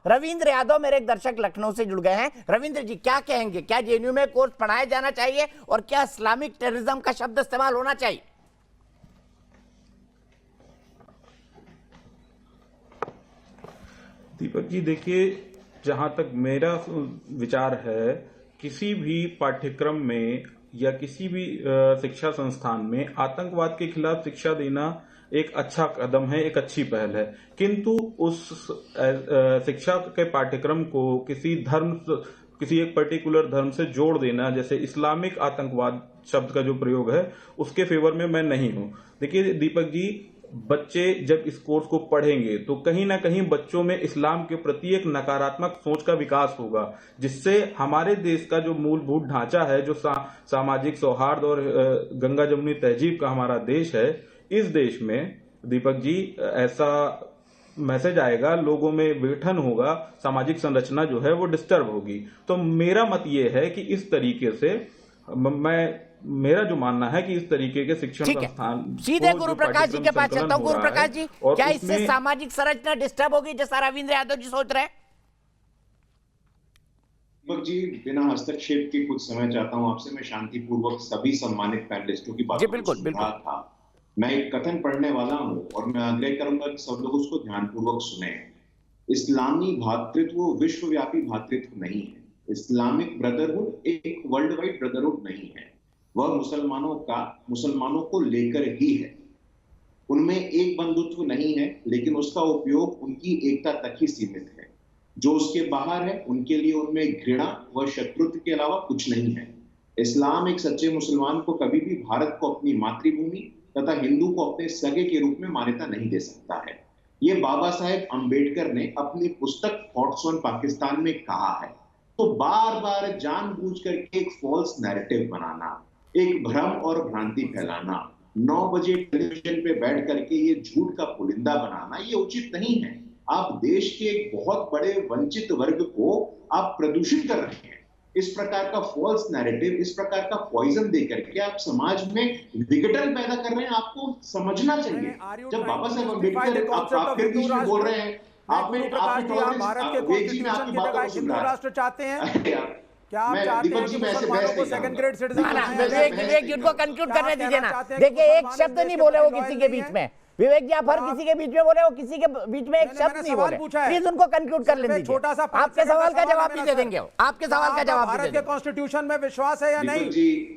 रविंद्र यादव मेरे एक दर्शक लखनऊ से जुड़ गए हैं। रविंद्र जी, क्या कहेंगे, क्या जेएनयू में कोर्स पढ़ाया जाना चाहिए और क्या इस्लामिक टेररिज्म का शब्द इस्तेमाल होना चाहिए? दीपक जी, देखिए, जहां तक मेरा विचार है, किसी भी पाठ्यक्रम में या किसी भी शिक्षा संस्थान में आतंकवाद के खिलाफ शिक्षा देना एक अच्छा कदम है, एक अच्छी पहल है। किंतु उस शिक्षा के पाठ्यक्रम को किसी एक पर्टिकुलर धर्म से जोड़ देना, जैसे इस्लामिक आतंकवाद शब्द का जो प्रयोग है, उसके फेवर में मैं नहीं हूं। देखिए दीपक जी, बच्चे जब इस कोर्स को पढ़ेंगे तो कहीं ना कहीं बच्चों में इस्लाम के प्रति एक नकारात्मक सोच का विकास होगा, जिससे हमारे देश का जो मूलभूत ढांचा है, जो सामाजिक सौहार्द और गंगा जमुनी तहजीब का हमारा देश है, इस देश में दीपक जी ऐसा मैसेज आएगा, लोगों में विघटन होगा, सामाजिक संरचना जो है वो डिस्टर्ब होगी। तो मेरा मत ये है कि इस तरीके से मेरा जो मानना है कि इस तरीके के शिक्षण संस्थान सीधे गुरु प्रकाश जी के पास चलता हूं। गुरु प्रकाश जी, क्या इससे सामाजिक संरचना डिस्टर्ब होगी जैसा रविंद्र यादव जी सोच रहे हैं? दीपक जी, बिना हस्तक्षेप के कुछ समय चाहता हूं आपसे। मैं शांतिपूर्वक सभी सम्मानित पैनलिस्टों की बातों को सुन रहा था। मैं एक कथन पढ़ने वाला हूं और मैं आग्रह करूंगा कि सब लोग उसको ध्यानपूर्वक सुने। इस्लामी भ्रातृत्व विश्वव्यापी भ्रातृत्व नहीं है। इस्लामिक ब्रदरहुड एक वर्ल्ड वाइड ब्रदरहुड नहीं है। वह मुसलमानों को लेकर ही है। उनमें एक बंधुत्व नहीं है, लेकिन उसका उपयोग उनकी एकता तक ही सीमित है। जो उसके बाहर है, उनके लिए उनमें घृणा व शत्रुत्व के अलावा कुछ नहीं है। इस्लाम एक सच्चे मुसलमान को कभी भी भारत को अपनी मातृभूमि तथा हिंदू को अपने सगे के रूप में मान्यता नहीं दे सकता है। ये बाबा साहेब अंबेडकर ने अपनी पुस्तक थॉट्स ऑन पाकिस्तान में कहा है। तो बार बार जानबूझ करके एक फॉल्स नैरेटिव बनाना, एक भ्रम और भ्रांति फैलाना, 9 बजे टेलीविजन पे बैठ करके ये झूठ का पुलिंदा बनाना, ये उचित नहीं है। आप देश के एक बहुत बड़े वंचित वर्ग को आप प्रदूषित कर रहे हैं। इस प्रकार का फॉल्स नैरेटिव, इस प्रकार का पॉइजन देकर के आप समाज में विघटन पैदा कर रहे हैं। आपको समझना चाहिए, जब बाबा साहेब अम्बेडकर आप फिर बीच में बोल रहे हैं, आप भारत के कॉन्स्टिट्यूशन की जगह हिंदू राष्ट्र चाहते हैं। क्या आप चाहते हैं कि मुसलमानों को सेकंड ग्रेड सिटीजन? विवेक जी उनको कंक्लूड करने दीजिए ना। देखिए, एक शब्द नहीं बोले वो किसी के बीच में। विवेक जी, आप हर किसी के बीच में बोले, वो किसी के बीच में एक शब्द नहीं बोले। प्लीज उनको कंक्लूड कर लेने दीजिए। छोटा सा आपके सवाल का जवाब भी दे देंगे। आपके सवाल का जवाब भारत के कॉन्स्टिट्यूशन में विश्वास है या नहीं?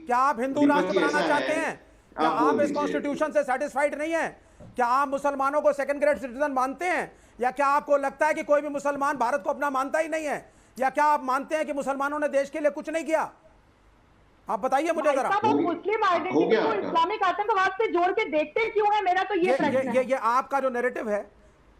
क्या आप हिंदू राष्ट्र बनाना चाहते हैं? क्या आप इस कॉन्स्टिट्यूशन से सेटिस्फाइड नहीं है? क्या आप मुसलमानों को सेकंड ग्रेड सिटीजन मानते हैं? या क्या आपको लगता है कि कोई भी मुसलमान भारत को अपना मानता ही नहीं है? या क्या आप मानते हैं कि मुसलमानों ने देश के लिए कुछ नहीं किया? आप बताइए मुझे जरा। मुस्लिम आइडेंटिटी को इस्लामिक आतंकवाद से जोड़ के देखते क्यों है, मेरा तो ये प्रश्न है। ये आपका जो नैरेटिव है,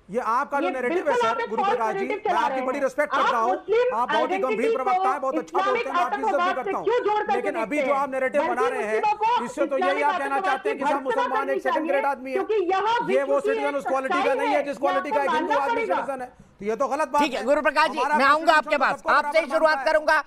ये आपका जो नैरेटिव है सर गुरु प्रकाश जी, मैं आपकी बड़ी रिस्पेक्ट करता हूँ। आप बहुत ही गंभीर प्रवक्ता है, बहुत अच्छा बोलते हैं, मैं आपकी इज्जत भी करता हूँ। लेकिन अभी जो आप नैरेटिव बना रहे हैं, इससे तो यही आप कहना चाहते हैं कि सब मुसलमान एक सेकंड ग्रेड आदमी है। ये वो सिटीजन उस क्वालिटी का नहीं है जिस क्वालिटी का एक हिंदू आदमी सिटीजन है। तो ये तो गलत बात है। ठीक है गुरु प्रकाश जी, मैं आऊंगा आपके पास, आपसे ही शुरुआत करूंगा